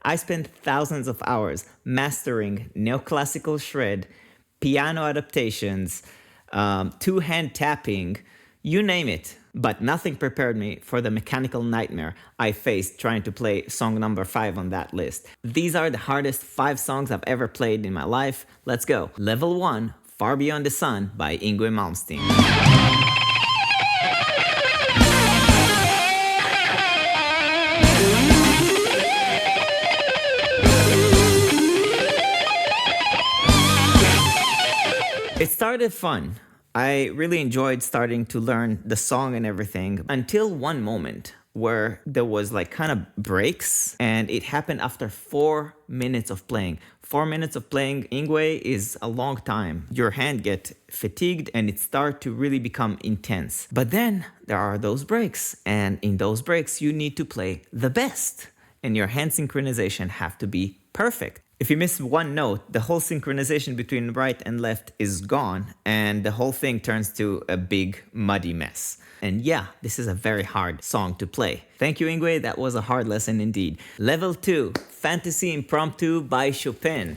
I spent thousands of hours mastering neoclassical shred, piano adaptations, two-hand tapping, you name it. But nothing prepared me for the mechanical nightmare I faced trying to play song number 5 on that list. These are the hardest 5 songs I've ever played in my life. Let's go. Level 1, Far Beyond the Sun by Yngwie Malmsteen. It started fun. I really enjoyed starting to learn the song and everything until one moment where there was like kind of breaks, and it happened after 4 minutes of playing. 4 minutes of playing Yngwie is a long time. Your hand get fatigued and it start to really become intense. But then there are those breaks, and in those breaks you need to play the best, and your hand synchronization have to be perfect. If you miss one note, the whole synchronization between right and left is gone, and the whole thing turns to a big, muddy mess. And yeah, this is a very hard song to play. Thank you, Yngwie, that was a hard lesson indeed. Level 2, Fantasy Impromptu by Chopin.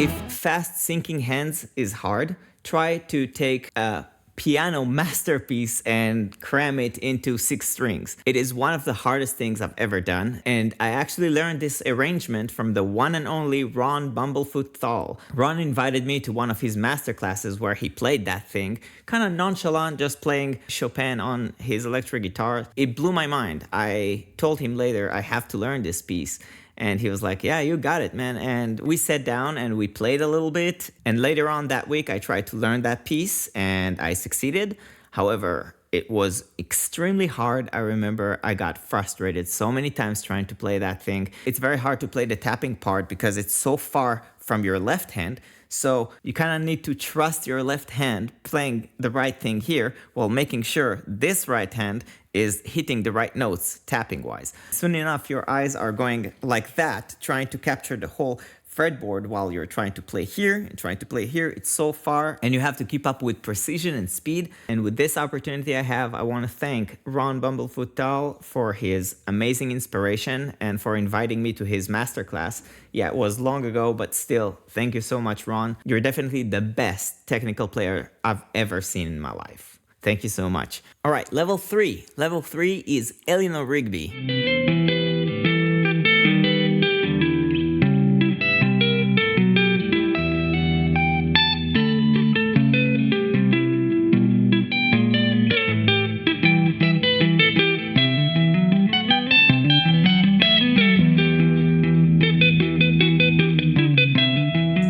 If fast syncing hands is hard, try to take a piano masterpiece and cram it into 6 strings. It is one of the hardest things I've ever done, and I actually learned this arrangement from the one and only Ron Bumblefoot Thal. Ron invited me to one of his masterclasses where he played that thing, kind of nonchalant, just playing Chopin on his electric guitar. It blew my mind. I told him later I have to learn this piece. And he was like, yeah, you got it, man. And we sat down and we played a little bit. And later on that week, I tried to learn that piece and I succeeded. However, it was extremely hard. I remember I got frustrated so many times trying to play that thing. It's very hard to play the tapping part because it's so far from your left hand. So you kind of need to trust your left hand playing the right thing here while making sure this right hand is hitting the right notes tapping wise. Soon enough, your eyes are going like that, trying to capture the whole fretboard while you're trying to play here and trying to play here. It's so far and you have to keep up with precision and speed. And with this opportunity I want to thank Ron Bumblefoot Thal for his amazing inspiration and for inviting me to his masterclass. Yeah, it was long ago, but still, thank you so much, Ron. You're definitely the best technical player I've ever seen in my life. Thank you so much. All right, level 3. Level 3 is Eleanor Rigby.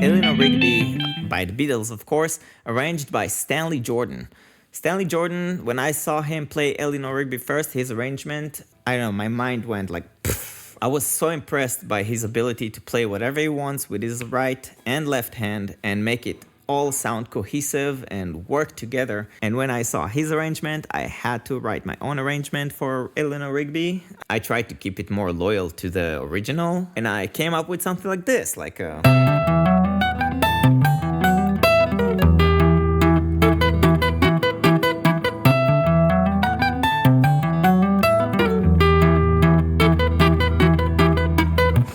Eleanor Rigby by the Beatles, of course, arranged by Stanley Jordan. Stanley Jordan, when I saw him play Eleanor Rigby first, his arrangement, I don't know, my mind went like, pfft. I was so impressed by his ability to play whatever he wants with his right and left hand and make it all sound cohesive and work together. And when I saw his arrangement, I had to write my own arrangement for Eleanor Rigby. I tried to keep it more loyal to the original, and I came up with something like this, like a...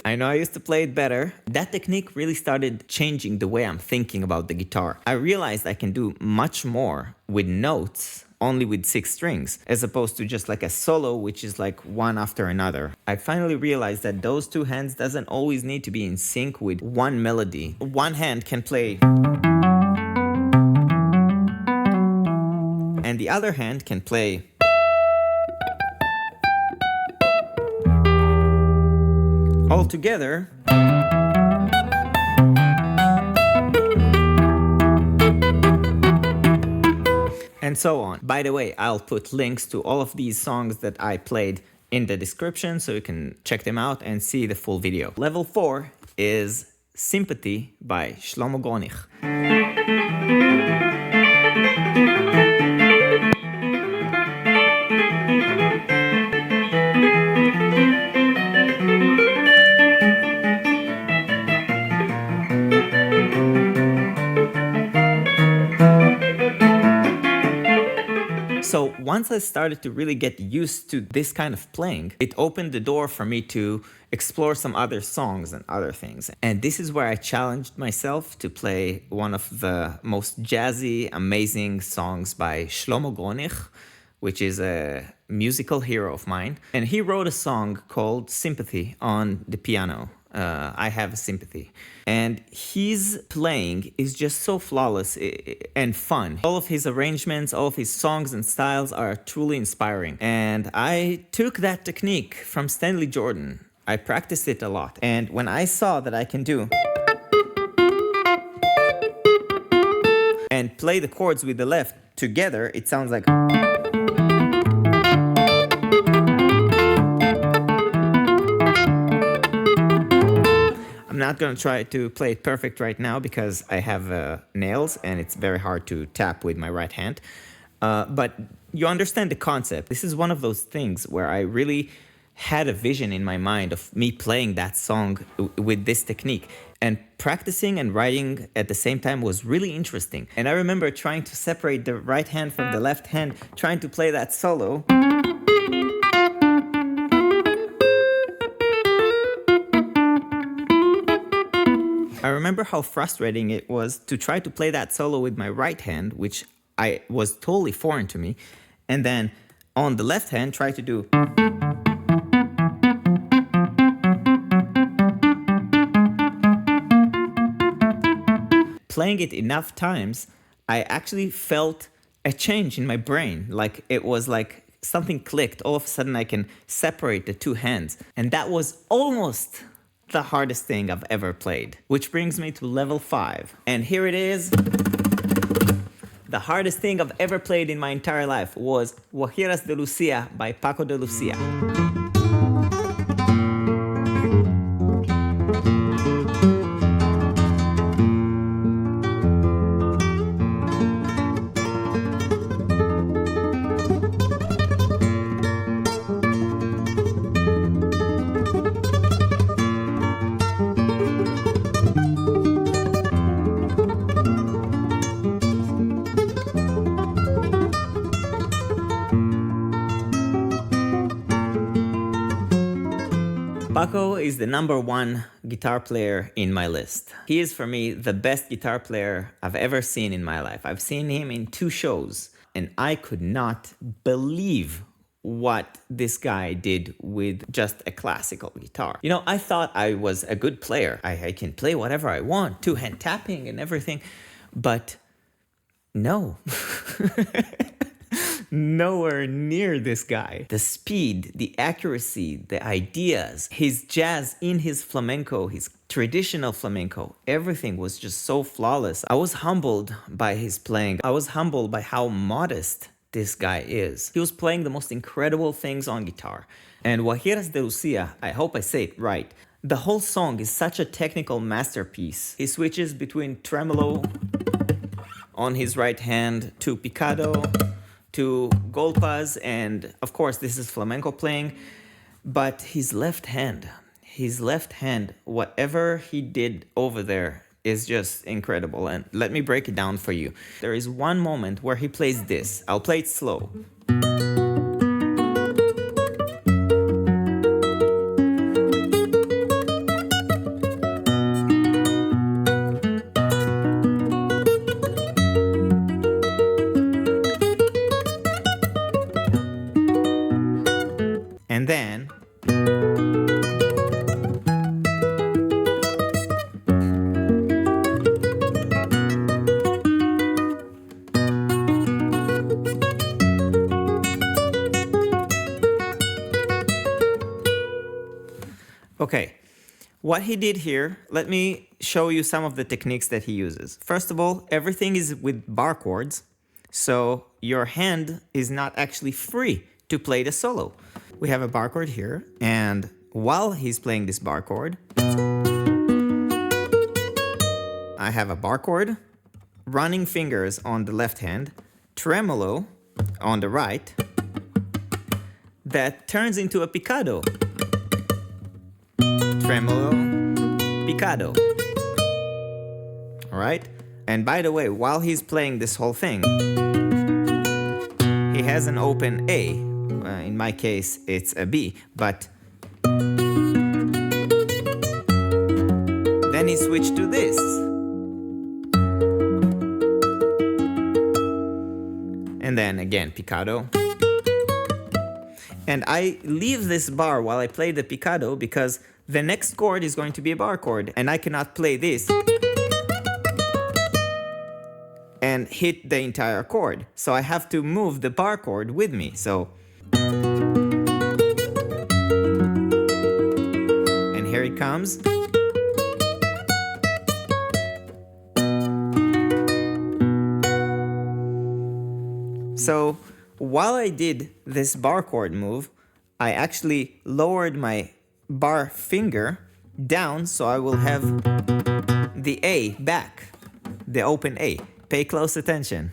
I know I used to play it better. That technique really started changing the way I'm thinking about the guitar. I realized I can do much more with notes only with 6 strings, as opposed to just like a solo, which is like one after another. I finally realized that those 2 hands doesn't always need to be in sync with one melody. One hand can play, and the other hand can play. All together. And so on. By the way, I'll put links to all of these songs that I played in the description so you can check them out and see the full video. Level 4 is Sympathy by Shlomo Gronich. So once I started to really get used to this kind of playing, it opened the door for me to explore some other songs and other things. And this is where I challenged myself to play one of the most jazzy, amazing songs by Shlomo Gronich, which is a musical hero of mine. And he wrote a song called Sympathy on the piano. I Have a Sympathy. And his playing is just so flawless and fun. All of his arrangements, all of his songs and styles are truly inspiring. And I took that technique from Stanley Jordan. I practiced it a lot. And when I saw that I can do and play the chords with the left together, it sounds like... I'm not going to try to play it perfect right now because I have nails and it's very hard to tap with my right hand. But you understand the concept. This is one of those things where I really had a vision in my mind of me playing that song with this technique. And practicing and writing at the same time was really interesting. And I remember trying to separate the right hand from the left hand, trying to play that solo. I remember how frustrating it was to try to play that solo with my right hand, which was totally foreign to me, and then on the left hand try to do... Playing it enough times, I actually felt a change in my brain. Like it was like something clicked. All of a sudden I can separate the two hands. And that was almost the hardest thing I've ever played, which brings me to level 5. And here it is. The hardest thing I've ever played in my entire life was Guajiras de Lucia by Paco de Lucia. Paco is the number 1 guitar player in my list. He is, for me, the best guitar player I've ever seen in my life. I've seen him in 2 shows, and I could not believe what this guy did with just a classical guitar. You know, I thought I was a good player. I can play whatever I want, 2-hand tapping and everything, but no. Nowhere near this guy. The speed, the accuracy, the ideas, his jazz in his flamenco, his traditional flamenco, everything was just so flawless. I was humbled by his playing. I was humbled by how modest this guy is. He was playing the most incredible things on guitar. And Guajiras de Lucia, I hope I say it right, the whole song is such a technical masterpiece. He switches between tremolo on his right hand to picado, to golpas, and of course this is flamenco playing, but his left hand, whatever he did over there is just incredible. And let me break it down for you. There is one moment where he plays this. I'll play it slow. And then okay, what he did here, let me show you some of the techniques that he uses. First of all, everything is with bar chords, so your hand is not actually free to play the solo. We have a bar chord here, and while he's playing this bar chord, I have a bar chord, running fingers on the left hand, tremolo on the right, that turns into a picado. Tremolo, picado. All right? And by the way, while he's playing this whole thing, he has an open A. In my case, it's a B, but then he switched to this. And then again, picado. And I leave this bar while I play the picado because the next chord is going to be a bar chord, and I cannot play this and hit the entire chord. So I have to move the bar chord with me. So, and here it comes. So while I did this bar chord move, I actually lowered my bar finger down so I will have the A back, the open A. Pay close attention.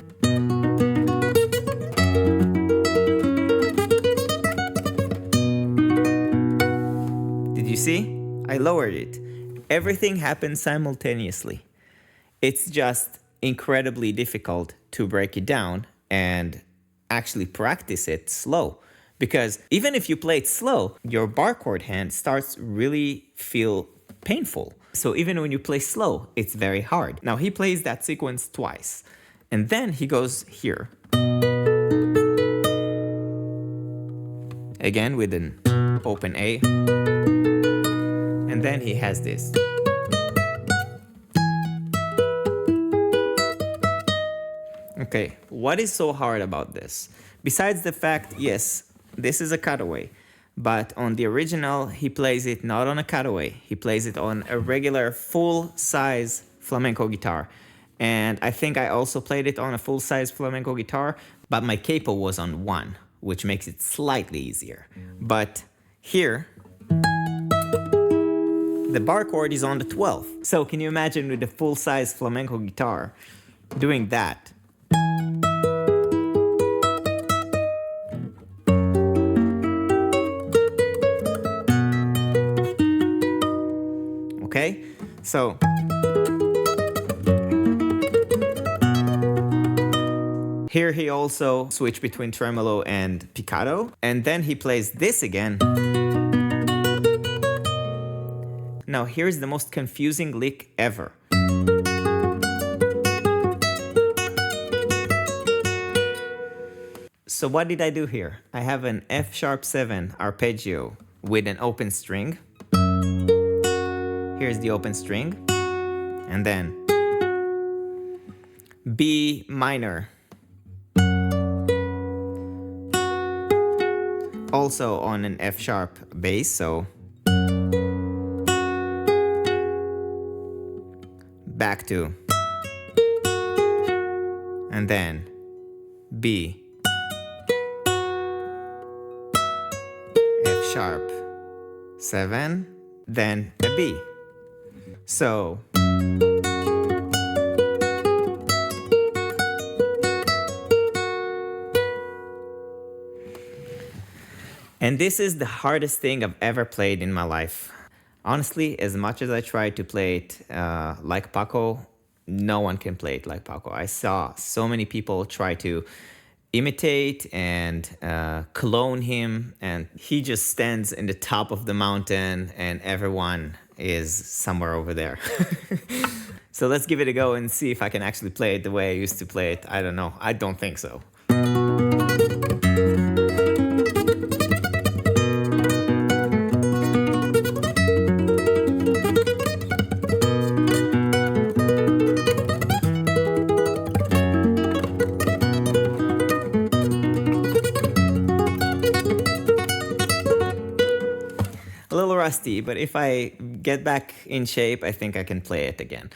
Did you see? I lowered it. Everything happened simultaneously. It's just incredibly difficult to break it down and actually practice it slow. Because even if you play it slow, your bar chord hand starts really feel painful. So even when you play slow, it's very hard. Now he plays that sequence twice. And then he goes here. Again with an open A. And then he has this. Okay, what is so hard about this? Besides the fact, yes, this is a cutaway, but on the original, he plays it not on a cutaway. He plays it on a regular full-size flamenco guitar. And I think I also played it on a full-size flamenco guitar, but my capo was on 1, which makes it slightly easier. But here, the bar chord is on the 12th. So can you imagine with a full-size flamenco guitar doing that? Okay, so here he also switched between tremolo and picado, and then he plays this again. Now here's the most confusing lick ever. So what did I do here? I have an F♯7 arpeggio with an open string. Here's the open string. And then B minor. Also on an F# bass, so back to, and then B, F♯7, then a B. So and this is the hardest thing I've ever played in my life. Honestly, as much as I tried to play it like Paco, no one can play it like Paco. I saw so many people try to imitate and clone him, and he just stands in the top of the mountain and everyone is somewhere over there. So let's give it a go and see if I can actually play it the way I used to play it. I don't know. I don't think so. A little rusty, but if I get back in shape, I think I can play it again.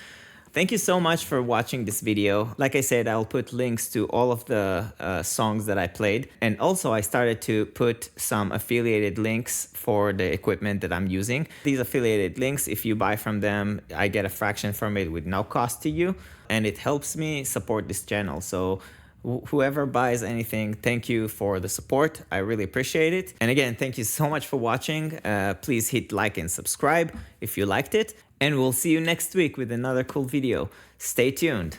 Thank you so much for watching this video. Like I said, I'll put links to all of the songs that I played. And also I started to put some affiliated links for the equipment that I'm using. These affiliated links, if you buy from them, I get a fraction from it with no cost to you. And it helps me support this channel. So whoever buys anything, thank you for the support. I really appreciate it. And again, thank you so much for watching. Please hit like and subscribe if you liked it. And we'll see you next week with another cool video. Stay tuned.